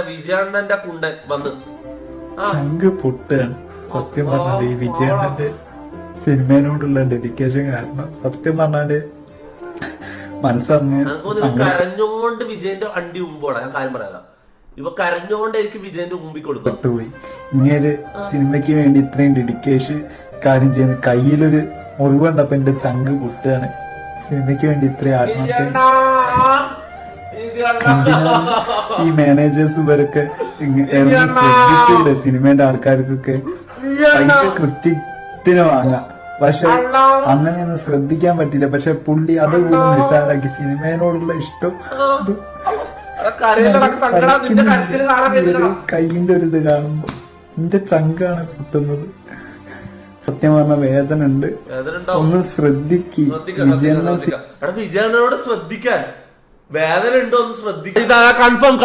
വിജയണ്ണന്റെ കുണ്ടൻ വന്ന് ചങ്ക് പൊട്ടാണ് സത്യം പറഞ്ഞാല് ഈ വിജയണ്ണന്റെ സിനിമയോടുള്ള ഡെഡിക്കേഷൻ കാരണം സത്യം പറഞ്ഞാല് മനസ്സറിഞ്ഞ് കരഞ്ഞോണ്ട് വിജയന്റെ അണ്ടി മുമ്പോടാ. ഞാൻ കാര്യം പറയാം, ഇവ കരഞ്ഞോണ്ടായിരിക്കും വിജയന്റെ മുമ്പിൽ കൊടുത്തു പോയി. ഇങ്ങനെ സിനിമയ്ക്ക് വേണ്ടി ഇത്രയും ഡെഡിക്കേഷൻ കാര്യം ചെയ്യുന്ന കയ്യിലൊരു മുറിവുണ്ടപ്പോ എന്റെ ചങ്ക് പൊട്ടുകയാണ്. സിനിമയ്ക്ക് വേണ്ടി ഇത്രയും ആത്മഹത്യ. ഈ മാനേജേഴ്സ് ഇവരൊക്കെ ശ്രദ്ധിച്ചില്ല സിനിമയുടെ ആൾക്കാർക്കൊക്കെ പൈസ കൃത്യത്തിന് വാങ്ങാം, പക്ഷെ അങ്ങനെയൊന്നും ശ്രദ്ധിക്കാൻ പറ്റില്ല. പക്ഷെ പുള്ളി അതുകൂടി നിസ്സാരാക്കി സിനിമയോടുള്ള ഇഷ്ടം കയ്യിന്റെ ഒരു ഇത് കാണുമ്പോ എന്റെ ചങ്കാണ് പൊട്ടുന്നത്. സത്യം പറഞ്ഞ വേദന ഉണ്ട്. ഒന്ന് വിജയനോട് ശ്രദ്ധിക്കാൻ വേദന ഉണ്ടോ ഒന്ന് ശ്രദ്ധിക്കാൻ. കൺഫേം